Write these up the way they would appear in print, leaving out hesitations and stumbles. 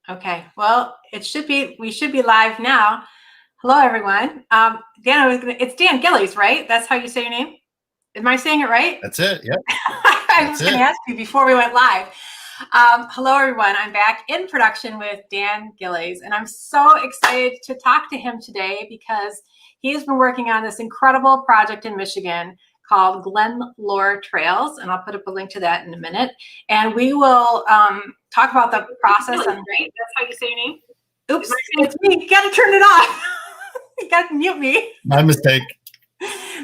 Okay, well, we should be live now. Hello, everyone. Dan, it's Dan Gillies, right? That's how you say your name? Am I saying it right? That's it. Yep. I was going to ask you before we went live. Hello, everyone. I'm back in production with Dan Gillies, and I'm so excited to talk to him today because he's been working on this incredible project in Michigan called Glenlard Trails, and I'll put up a link to that in a minute. And we will talk about the process. Right? That's how you say your name? Oops, it's me. You got to turn it off. You got to mute me. My mistake.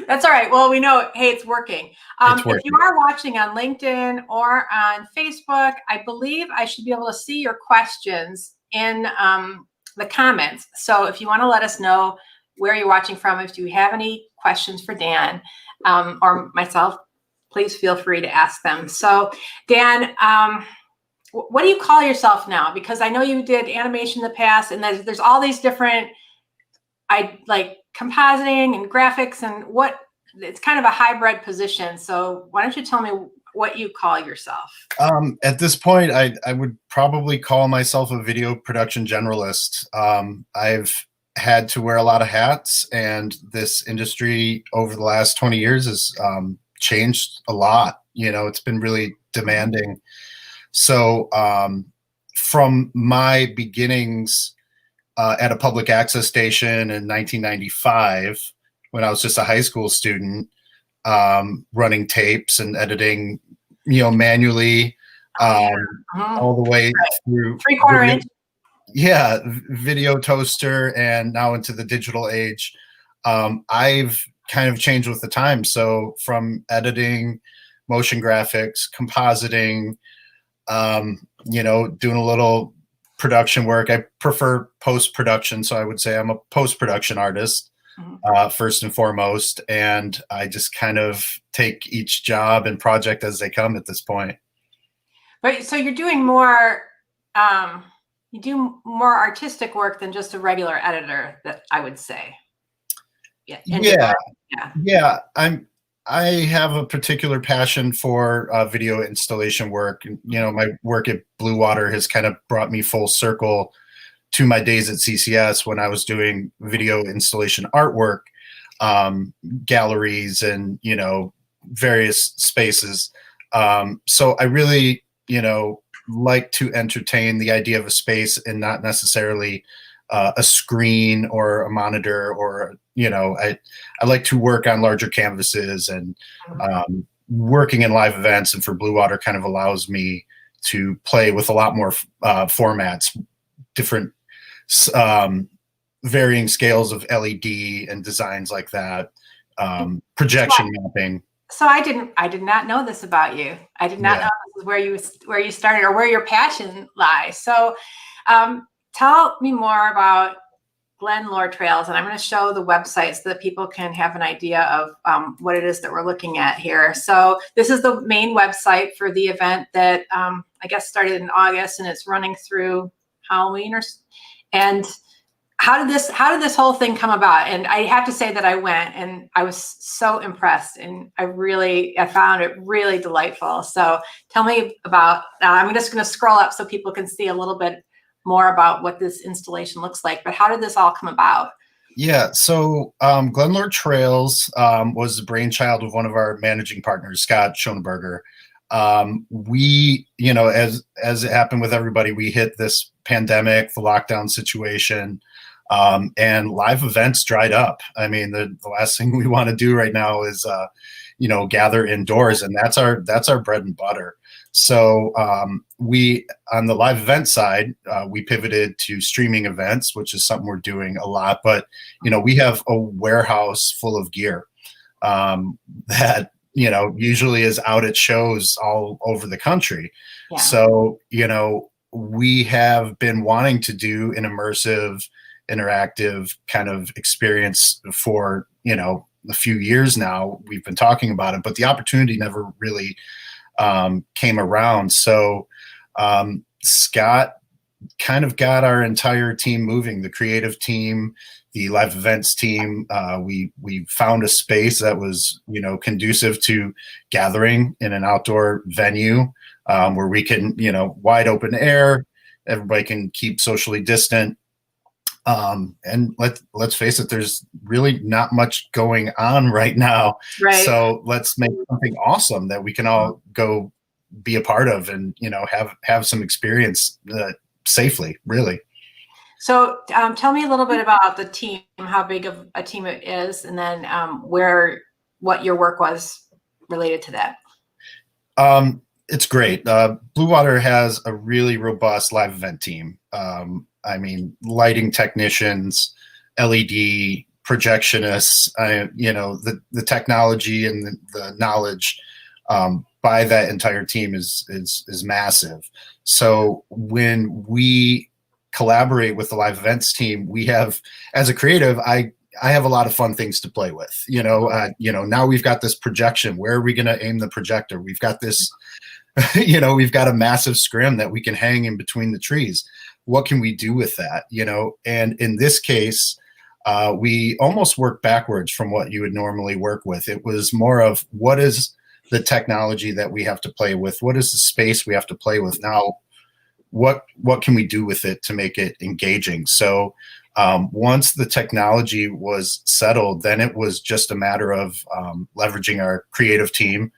That's all right. Well, we know, hey, it's working. If you are watching on LinkedIn or on Facebook, I believe I should be able to see your questions in the comments. So if you want to let us know where you're watching from, if you have any questions for Dan or myself, please feel free to ask them. So Dan, what do you call yourself now? Because I know you did animation in the past, and there's all these different, like compositing and graphics, and it's kind of a hybrid position. So why don't you tell me what you call yourself? At this point, I would probably call myself a video production generalist. I've had to wear a lot of hats, and this industry over the last 20 years has changed a lot. It's been really demanding. So from my beginnings at a public access station in 1995, when I was just a high school student, running tapes and editing, manually, all the way through 3/4 inch. Yeah, video toaster, and now into the digital age. I've kind of changed with the time. So from editing, motion graphics, compositing, doing a little production work. I prefer post-production, so I would say I'm a post-production artist, first and foremost, and I just kind of take each job and project as they come at this point. But so you're doing more, you do more artistic work than just a regular editor, that I would say. Yeah. I have a particular passion for video installation work. My work at Blue Water has kind of brought me full circle to my days at CCS when I was doing video installation artwork, galleries, and various spaces. So I really like to entertain the idea of a space and not necessarily a screen or a monitor, or I like to work on larger canvases, and working in live events and for Blue Water kind of allows me to play with a lot more formats, different varying scales of LED and designs like that, projection mapping. So I did not know this about you. I did not know this is where you started or where your passion lies. So tell me more about Glenlard Trails, and I'm going to show the website so that people can have an idea of what it is that we're looking at here. So this is the main website for the event that I guess started in August, and it's running through Halloween. And how did this whole thing come about? And I have to say that I went, and I was so impressed, and I found it really delightful. So tell me about. I'm just going to scroll up so people can see a little bit more about what this installation looks like, but how did this all come about? Yeah, so Glenlard Trails was the brainchild of one of our managing partners, Scott Schoenberger. We, as it happened with everybody, we hit this pandemic, the lockdown situation, and live events dried up. I mean, the last thing we want to do right now is, gather indoors, and that's our bread and butter. So we, on the live event side, we pivoted to streaming events, which is something we're doing a lot. But, we have a warehouse full of gear that, usually is out at shows all over the country. Yeah. So, we have been wanting to do an immersive, interactive kind of experience for, a few years now. We've been talking about it, but the opportunity never really came around. So Scott kind of got our entire team moving, the creative team, the live events team. We found a space that was, conducive to gathering in an outdoor venue, where we can, wide open air, everybody can keep socially distant. And let's face it, there's really not much going on right now. Right. So let's make something awesome that we can all go be a part of, and have some experience safely, really. So tell me a little bit about the team, how big of a team it is, and then what your work was related to that. It's great. Blue Water has a really robust live event team. I mean, lighting technicians, LED projectionists, the technology and the knowledge by that entire team is massive. So when we collaborate with the live events team, we have, as a creative, I have a lot of fun things to play with. Now we've got this projection. Where are we going to aim the projector? We've got this, we've got a massive scrim that we can hang in between the trees. What can we do with that? And in this case, we almost worked backwards from what you would normally work with. It was more of, what is the technology that we have to play with? What is the space we have to play with? Now, what can we do with it to make it engaging? So once the technology was settled, then it was just a matter of leveraging our creative team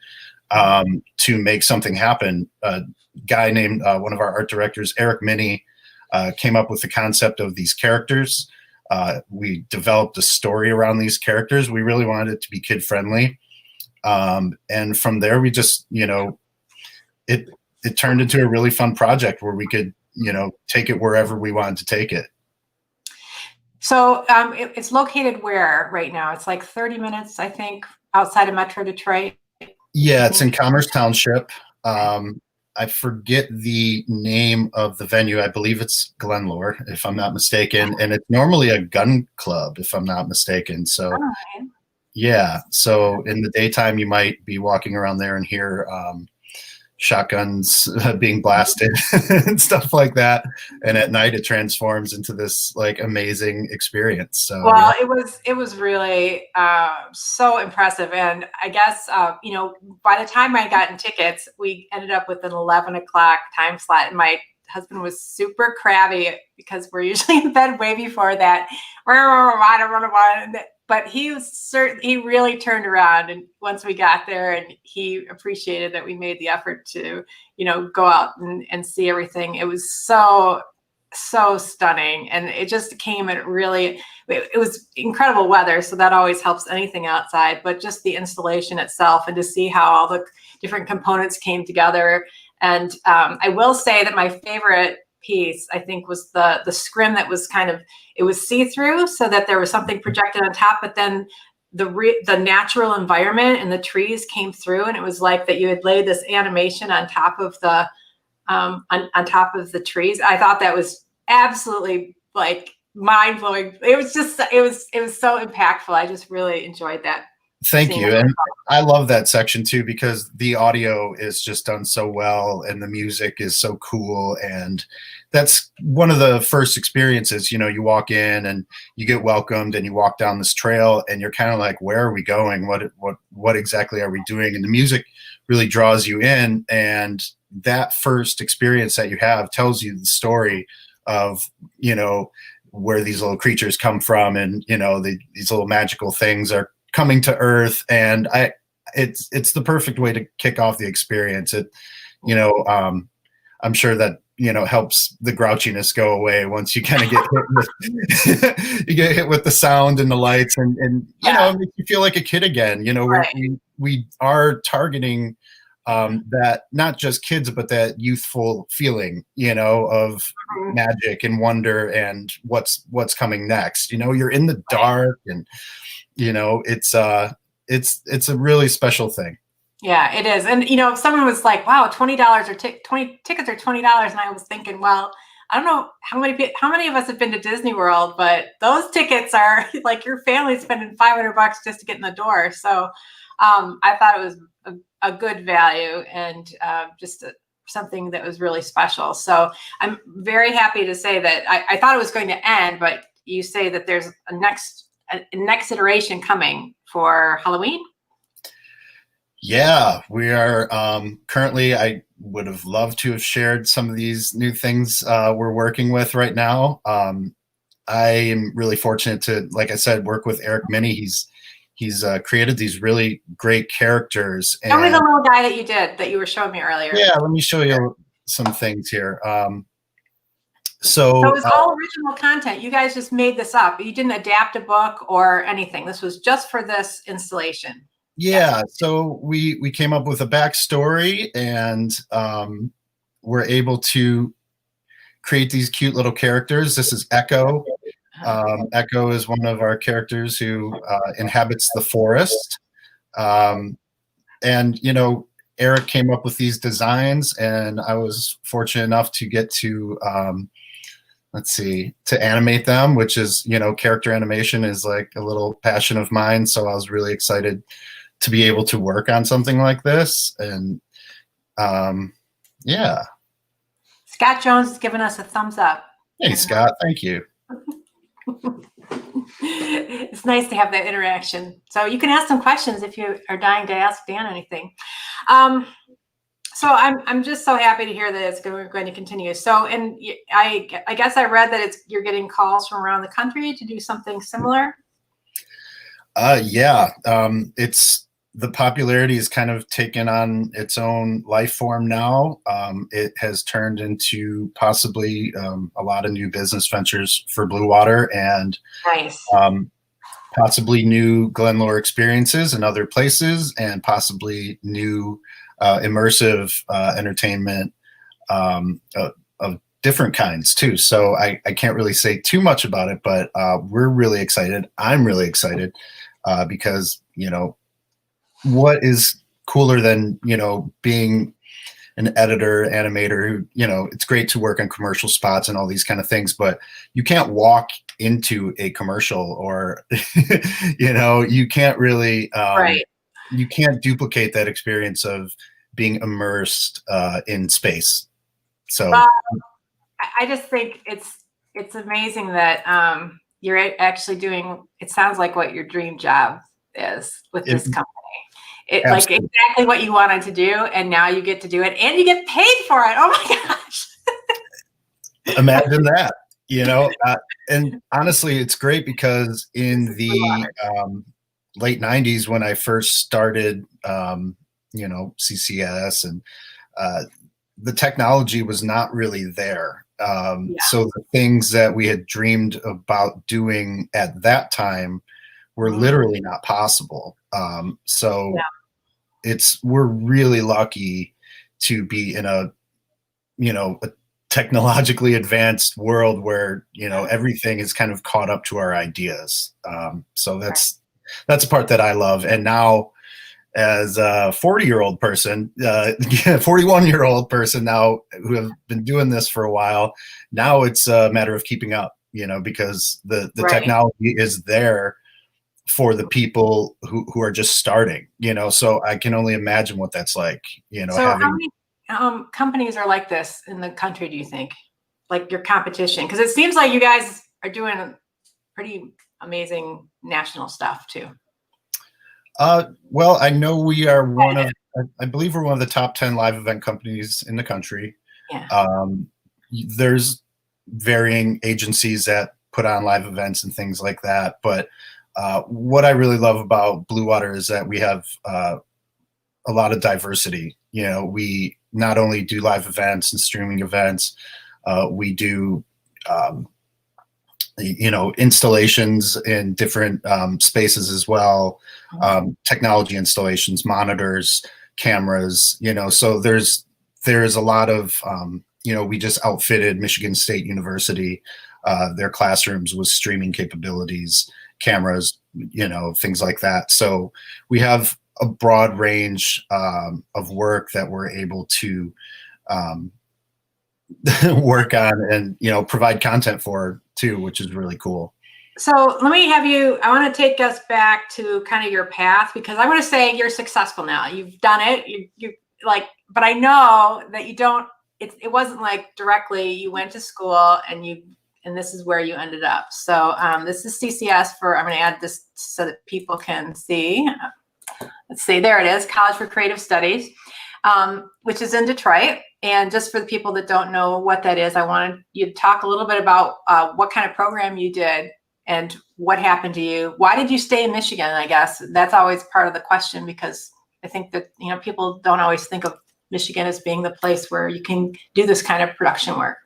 to make something happen. A guy named, one of our art directors, Eric Minnie, came up with the concept of these characters. We developed a story around these characters. We really wanted it to be kid friendly. And from there, we just, it turned into a really fun project where we could, take it wherever we wanted to take it. So it's located where right now? It's like 30 minutes, I think, outside of Metro Detroit. Yeah, it's in Commerce Township. I forget the name of the venue. I believe it's Glenlard, if I'm not mistaken. And it's normally a gun club, if I'm not mistaken. So, yeah. So in the daytime, you might be walking around there and hear shotguns being blasted and stuff like that. And at night, it transforms into this like amazing experience. So, well, yeah. It was really so impressive. And I guess, by the time I gotten tickets, we ended up with an 11 o'clock time slot. And my husband was super crabby because we're usually in bed way before that. But he really turned around, and once we got there, and he appreciated that we made the effort to, go out and see everything. It was so stunning, and it just came at it was incredible weather, so that always helps anything outside, but just the installation itself, and to see how all the different components came together. And I will say that my favorite piece, I think, was the scrim that was it was see-through, so that there was something projected on top, but then the natural environment and the trees came through, and it was like that you had laid this animation on top of the on top of the trees. I thought that was absolutely like mind-blowing. It was so impactful. I just really enjoyed that. Thank you. And I love that section too, because the audio is just done so well and the music is so cool. And that's one of the first experiences, you walk in and you get welcomed and you walk down this trail and you're kind of like, where are we going? What exactly are we doing? And the music really draws you in. And that first experience that you have tells you the story of, where these little creatures come from, and, these little magical things are coming to Earth. And it's the perfect way to kick off the experience. I'm sure that, helps the grouchiness go away once you kind of get hit with the sound and the lights, and it makes you feel like a kid again. Right. We are targeting that, not just kids, but that youthful feeling, of magic and wonder and what's coming next. You're in the dark, and it's a really special thing. Yeah, it is. And if someone was like, wow, $20 or 20 tickets are $20, and I was thinking, well, I don't know how many of us have been to Disney World, but those tickets are like your family spending $500 just to get in the door. So I thought it was a good value, and just something that was really special. So I'm very happy to say that I thought it was going to end, but you say that there's a next iteration coming for Halloween. Yeah, we are currently, would have loved to have shared some of these new things we're working with right now. I am really fortunate to, like I said, work with Eric Minnie. He's created these really great characters. Show me the little guy that you did that you were showing me earlier. Yeah, let me show you some things here. So it was all original content. You guys just made this up. You didn't adapt a book or anything. This was just for this installation. Yeah, so we came up with a backstory, and we're able to create these cute little characters. This is Echo. Echo is one of our characters who inhabits the forest. And, you know, Eric came up with these designs, and I was fortunate enough to get to, to animate them, which is, you know, character animation is like a little passion of mine. So I was really excited to be able to work on something like this. And yeah. Scott Jones has given us a thumbs up. Hey, Scott, thank you. It's nice to have that interaction. So you can ask some questions if you are dying to ask Dan anything. So I'm just so happy to hear that it's going to continue. So, and I guess I read that you're getting calls from around the country to do something similar. Yeah, it's the popularity has kind of taken on its own life form now. It has turned into possibly a lot of new business ventures for Blue Water, and nice. Possibly new Glenlard experiences in other places, and possibly new immersive entertainment of different kinds too. So I can't really say too much about it, but we're really excited. I'm really excited because, you know, what is cooler than, you know, being an editor, animator who, you know, it's great to work on commercial spots and all these kind of things, but you can't walk into a commercial or, you know, you can't really, right. You can't duplicate that experience of being immersed in space. So I just think it's amazing that you're actually doing, it sounds like what your dream job is with this company. It like exactly what you wanted to do, and now you get to do it, and you get paid for it. Oh my gosh! Imagine that, you know. And honestly, it's great because in the late '90s, when I first started, you know, CCS, and the technology was not really there. So the things that we had dreamed about doing at that time were literally not possible. We're really lucky to be in a, you know, a technologically advanced world where, you know, everything is kind of caught up to our ideas. So that's a part that I love. And now, as a 40-year-old person, 41-year-old person now who have been doing this for a while, now it's a matter of keeping up, you know, because the technology is there for the people who are just starting, you know, so I can only imagine what that's like, you know. So how many companies are like this in the country, do you think? Like your competition? Because it seems like you guys are doing pretty amazing national stuff too. Well, I know we are I believe we're one of the top 10 live event companies in the country. Yeah. There's varying agencies that put on live events and things like that. But what I really love about Blue Water is that we have a lot of diversity. You know, we not only do live events and streaming events, we do, you know, installations in different spaces as well, technology installations, monitors, cameras, you know, so there's a lot of, you know, we just outfitted Michigan State University, their classrooms with streaming capabilities, cameras, you know, things like that. So we have a broad range of work that we're able to work on and, you know, provide content for too, which is really cool. So let me have you, I want to take us back to kind of your path, because I want to say you're successful now. You've done it. You like, but I know that you don't, it wasn't like directly you went to school and this is where you ended up. So this is CCS I'm going to add this so that people can see. Let's see, there it is, College for Creative Studies. which is in Detroit. And just for the people that don't know what that is, I wanted you to talk a little bit about what kind of program you did and what happened to you. Why did you stay in Michigan? I guess that's always part of the question, because I think that, you know, people don't always think of Michigan as being the place where you can do this kind of production work.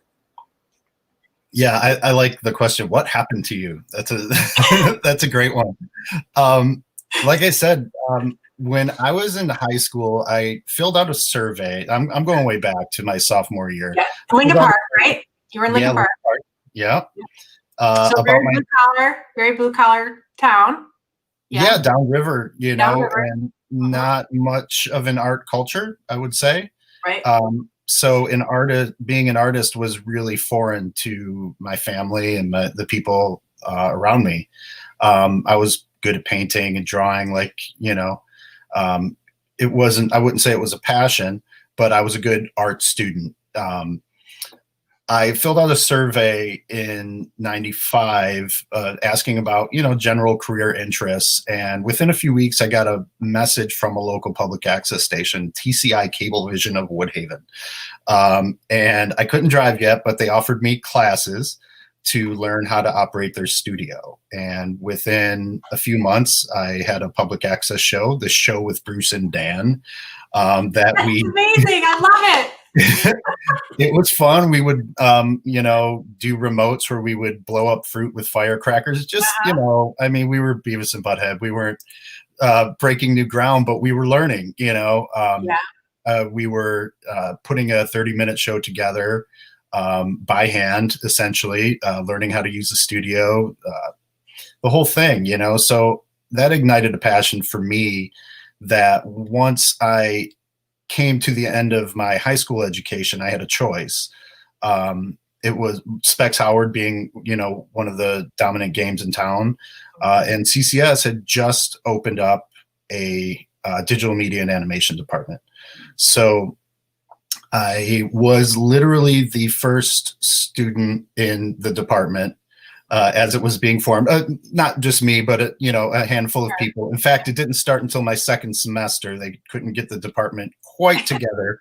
Yeah, I like the question. What happened to you? That's a that's a great one. Like I said, when I was in high school, I filled out a survey. I'm going way back to my sophomore year. Yeah, Lincoln Park, right? You were in Lincoln Park. Yeah. So very blue collar town. Yeah, downriver, you know, Downriver. and not much of an art culture, I would say. Right. So being an artist was really foreign to my family and the people around me. I was good at painting and drawing, like, you know, I wouldn't say it was a passion, but I was a good art student. I filled out a survey in '95 asking about, you know, general career interests. And within a few weeks, I got a message from a local public access station, TCI Cablevision of Woodhaven. And I couldn't drive yet, but they offered me classes to learn how to operate their studio. And within a few months, I had a public access show, the Show with Bruce and Dan. That's amazing. I love it. It was fun. We would, you know, do remotes where we would blow up fruit with firecrackers. Just, you know, I mean, we were Beavis and Butthead. We weren't breaking new ground, but we were learning, you know. We were putting a 30-minute show together by hand, essentially, learning how to use the studio, the whole thing, you know. So that ignited a passion for me that once I came to the end of my high school education, I had a choice. It was Specs Howard being, you know, one of the dominant games in town. And CCS had just opened up a digital media and animation department. So I was literally the first student in the department as it was being formed. Not just me, but you know, a handful of people. In fact, it didn't start until my second semester. They couldn't get the department quite together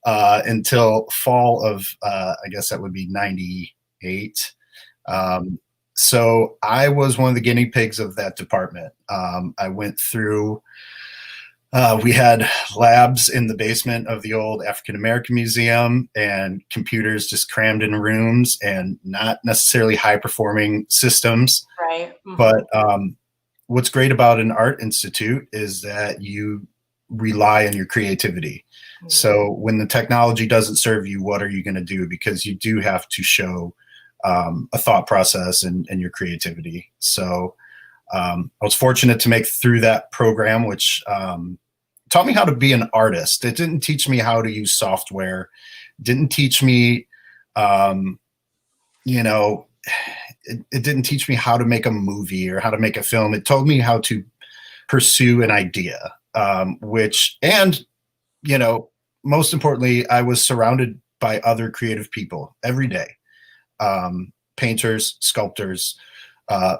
until fall of, I guess that would be '98. So I was one of the guinea pigs of that department. I went through. We had labs in the basement of the old African American Museum and computers just crammed in rooms and not necessarily high performing systems. Right. Mm-hmm. But what's great about an art institute is that you rely on your creativity. Mm-hmm. So when the technology doesn't serve you, what are you going to do? Because you do have to show a thought process and your creativity. So I was fortunate to make through that program, which taught me how to be an artist. It didn't teach me how to use software. Didn't teach me, you know, it didn't teach me how to make a movie or how to make a film. It told me how to pursue an idea, and, you know, most importantly, I was surrounded by other creative people every day. Painters, sculptors,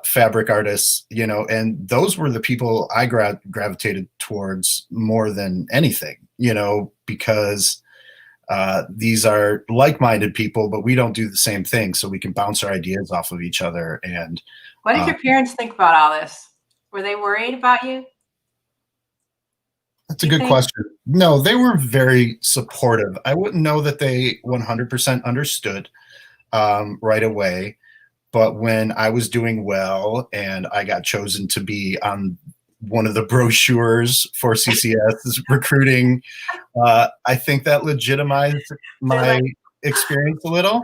fabric artists, you know, and those were the people I gravitated towards more than anything, you know, because these are like-minded people, but we don't do the same thing, so we can bounce our ideas off of each other. And what did your parents think about all this? Were they worried about you? That's a good question. No, they were very supportive. I wouldn't know that they 100% understood right away. But when I was doing well and I got chosen to be on one of the brochures for CCS recruiting, I think that legitimized my experience a little.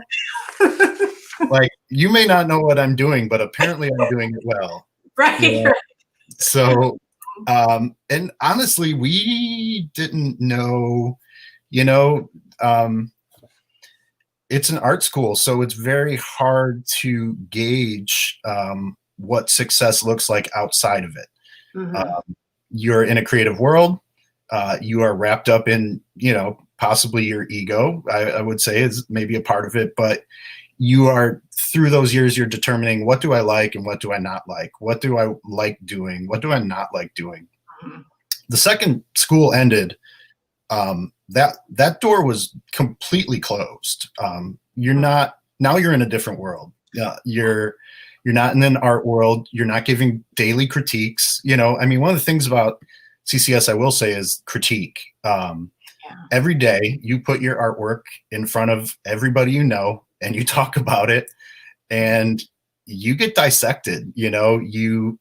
Like, you may not know what I'm doing, but apparently I'm doing it well. Right. You know? So, and honestly, we didn't know, you know, it's an art school, so it's very hard to gauge what success looks like outside of it. Mm-hmm. You're in a creative world. You are wrapped up in, you know, possibly your ego, I would say is maybe a part of it, but you are, through those years, you're determining what do I like and what do I not like? What do I like doing? What do I not like doing? Mm-hmm. The second school ended, that door was completely closed. You're not, now you're in a different world. You're not in an art world. You're not giving daily critiques. You know, I mean, one of the things about CCS I will say is critique. Every day you put your artwork in front of everybody you know, and you talk about it, and you get dissected. You know, you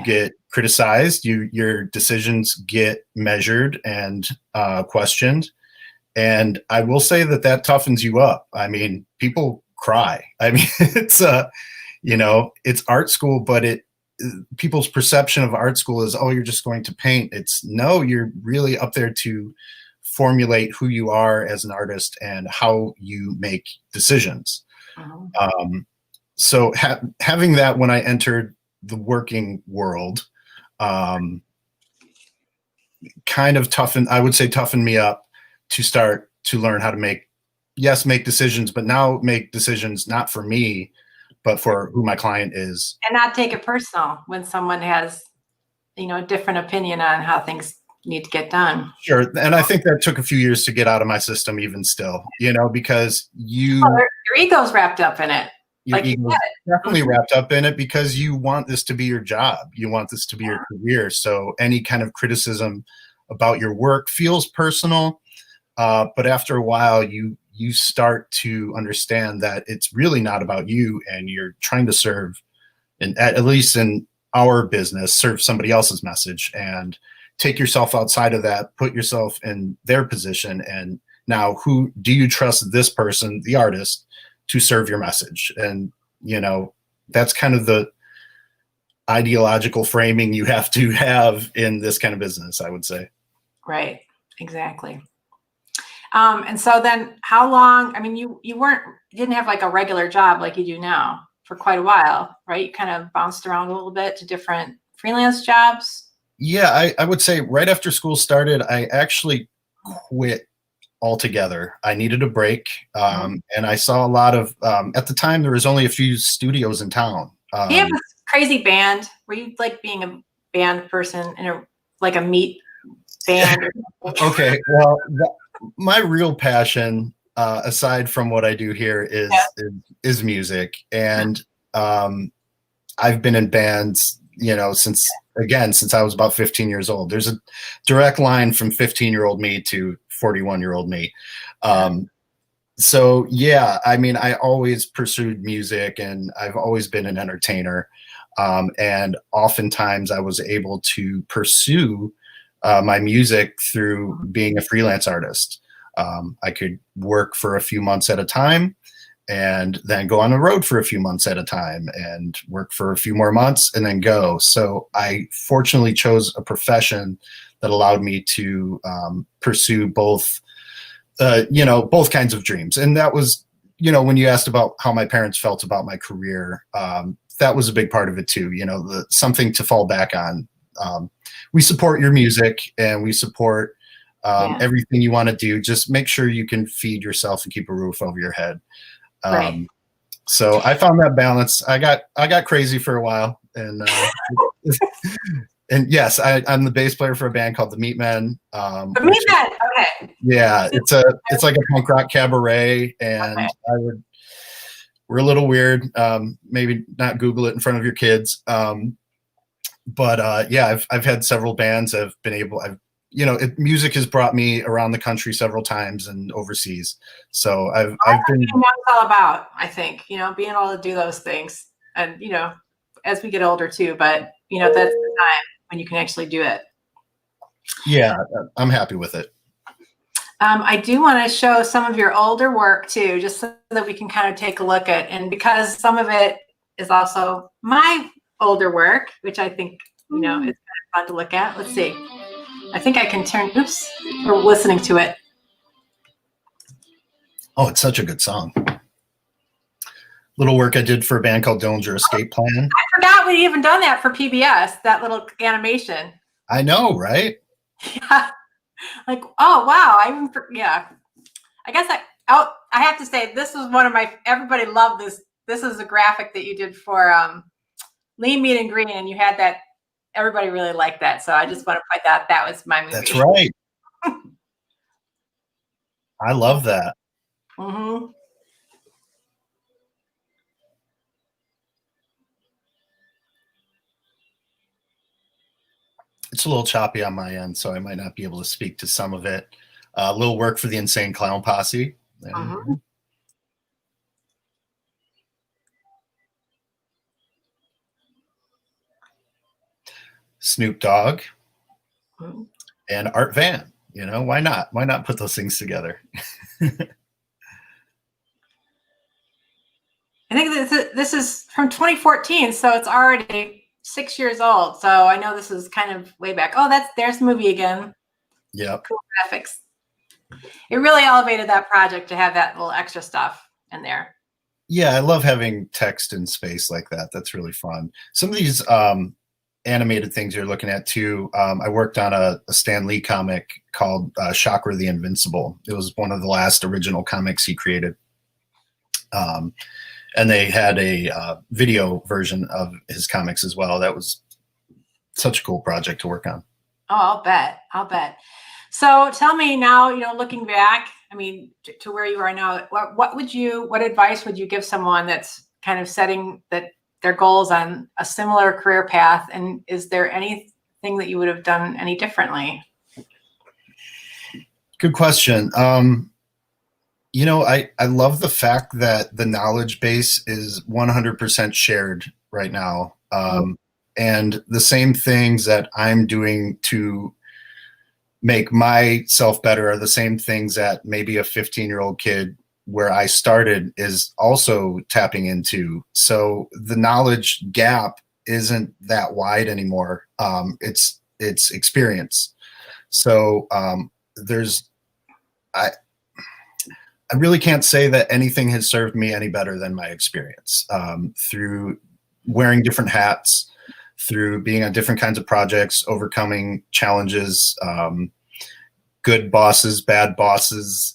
get criticized. Your decisions get measured and questioned. And I will say that toughens you up. I mean, people cry. I mean, it's you know, it's art school, but people's perception of art school is, oh, you're just going to paint. It's no, you're really up there to formulate who you are as an artist and how you make decisions. So having that when I entered the working world, kind of toughened me up to start to learn how to make decisions, but now make decisions not for me, but for who my client is. And not take it personal when someone has, you know, a different opinion on how things need to get done. Sure. And I think that took a few years to get out of my system even still, you know, because your ego's wrapped up in it. Your ego's definitely wrapped up in it because you want this to be your job. You want this to be your career. So any kind of criticism about your work feels personal. But after a while, you start to understand that it's really not about you, and you're trying to serve, and at least in our business, serve somebody else's message, and take yourself outside of that, put yourself in their position, and now who do you trust this person, the artist, to serve your message? And you know, that's kind of the ideological framing you have to have in this kind of business, I would say. Right. Exactly. And so then how long, I mean, you didn't have like a regular job like you do now for quite a while, right? You kind of bounced around a little bit to different freelance jobs. Yeah, I would say right after school started, I actually quit altogether. I needed a break. And I saw a lot of, at the time, there was only a few studios in town. You have a crazy band. Were you like being a band person in a meat band? Okay, well, my real passion, aside from what I do here, is music, and I've been in bands, you know, since I was about 15 years old. There's a direct line from 15-year-old me to 41-year-old me. So yeah, I mean, I always pursued music, and I've always been an entertainer, and oftentimes I was able to pursue my music through being a freelance artist. I could work for a few months at a time, and then go on the road for a few months at a time, and work for a few more months, and then go. So I fortunately chose a profession that allowed me to pursue both, both kinds of dreams. And that was, you know, when you asked about how my parents felt about my career, that was a big part of it too. You know, something to fall back on. We support your music, and we support everything you want to do. Just make sure you can feed yourself and keep a roof over your head. Right. So I found that balance. I got crazy for a while, and and yes, I'm the bass player for a band called the Meatmen. The Meatmen, okay. Yeah, it's like a punk rock cabaret, and we're a little weird. Maybe not Google it in front of your kids. But yeah, I've had several bands. Music has brought me around the country several times and overseas. So I've been. That's what it's all about, I think, you know, being able to do those things, and you know, as we get older too. But you know, that's the time when you can actually do it. Yeah, I'm happy with it. I do want to show some of your older work too, just so that we can kind of take a look at, and because some of it is also my older work, which I think, you know, is kind of fun to look at. Let's see. I think I can turn, oops, we're listening to it. Oh, it's such a good song. Little work I did for a band called Dillinger Escape Plan. I forgot we'd even done that for PBS, that little animation. I know, right? Yeah. Like, oh, wow. I guess I have to say, this was one of everybody loved this. This is a graphic that you did for Lean, Mean, and Green, and you had that. Everybody really liked that. So I just want to point out that was my movie. That's right. I love that. Mm-hmm. It's a little choppy on my end, so I might not be able to speak to some of it. A little work for the Insane Clown Posse. Mm-hmm. Snoop Dogg Mm-hmm. and Art Van. You know, why not? Why not put those things together? I think this is from 2014, so it's already 6 years old. So I know this is kind of way back. Oh, there's the movie again. Yep. Cool graphics. It really elevated that project to have that little extra stuff in there. Yeah, I love having text in space like that. That's really fun. Some of these animated things you're looking at too. I worked on a Stan Lee comic called Shocker the Invincible. It was one of the last original comics he created. And they had a video version of his comics as well. That was such a cool project to work on. Oh, I'll bet. I'll bet. So tell me now, looking back, I mean, to where you are now, what advice would you give someone that's kind of setting their goals on a similar career path? And is there anything that you would have done any differently? Good question. I love the fact that the knowledge base is 100% shared right now. And the same things that I'm doing to make myself better are the same things that maybe a 15-year-old kid where I started is also tapping into. So the knowledge gap isn't that wide anymore. It's experience. So I really can't say that anything has served me any better than my experience through wearing different hats, through being on different kinds of projects, overcoming challenges, good bosses, bad bosses,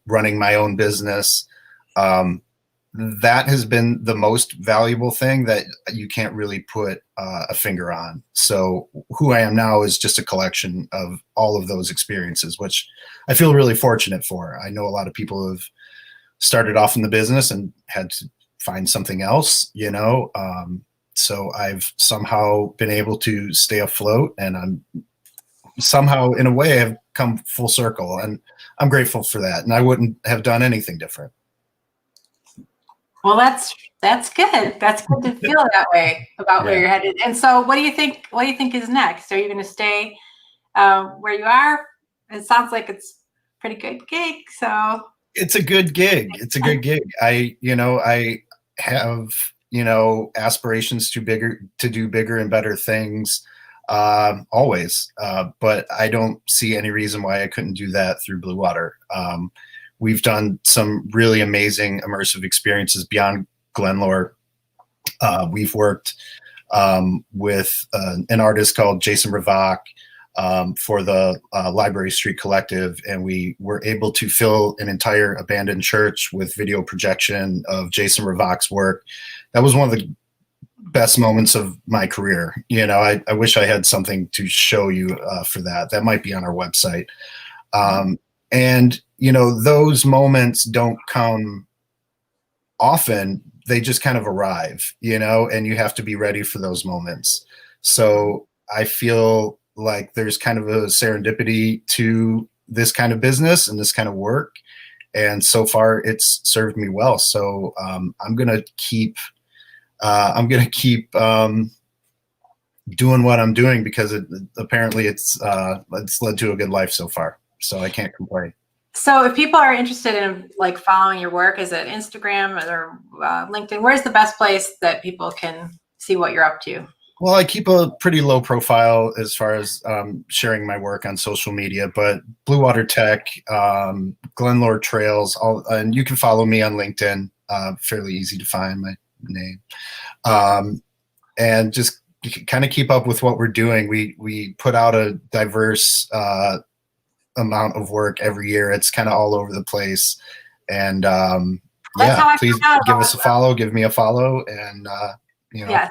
running my own business. That has been the most valuable thing that you can't really put a finger on. So who I am now is just a collection of all of those experiences, which I feel really fortunate for. I know a lot of people have started off in the business and had to find something else, so I've somehow been able to stay afloat, and I'm somehow, in a way, have come full circle, and I'm grateful for that. And I wouldn't have done anything different. Well, that's good. That's good to feel that way about where you're headed. And so, what do you think? What do you think is next? Are you going to stay where you are? It sounds like it's a pretty good gig. So it's a good gig. It's a good gig. I have aspirations to do bigger and better things always, but I don't see any reason why I couldn't do that through Blue Water. We've done some really amazing immersive experiences beyond Glenlard. We've worked with an artist called Jason Ravach for the Library Street Collective, and we were able to fill an entire abandoned church with video projection of Jason Ravach's work. That was one of the best moments of my career. I wish I had something to show you for that. That might be on our website. And those moments don't come often. They just kind of arrive, and you have to be ready for those moments. So I feel like there's kind of a serendipity to this kind of business and this kind of work. And so far it's served me well. So I'm going to keep doing what I'm doing, because apparently it's led to a good life so far. So I can't complain. So if people are interested in following your work, is it Instagram or LinkedIn? Where's the best place that people can see what you're up to? Well, I keep a pretty low profile as far as sharing my work on social media, but Blue Water Tech, Glenlard Trails, and you can follow me on LinkedIn. Fairly easy to find my name, and just kind of keep up with what we're doing. We put out a diverse amount of work every year. It's kind of all over the place, and please give us a follow. Give me a follow, and Yes,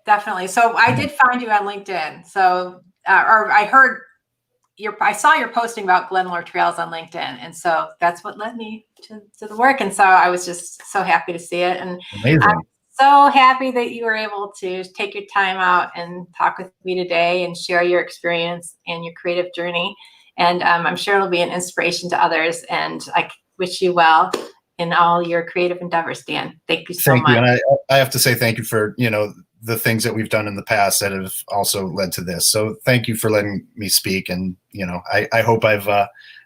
definitely. So I did find you on LinkedIn. So or I heard I saw your posting about Glenlard Trails on LinkedIn, and so that's what led me to the work. And so I was just so happy to see it, and Amazing. I'm so happy that you were able to take your time out and talk with me today and share your experience and your creative journey. And I'm sure it'll be an inspiration to others. And I wish you well in all your creative endeavors, Dan. Thank you so much. Thank you, and I have to say thank you for the things that we've done in the past that have also led to this. So thank you for letting me speak, and I hope I've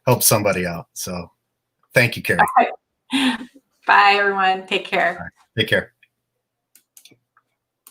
helped somebody out. So thank you, Carrie. Bye, everyone. Take care. All right. Take care.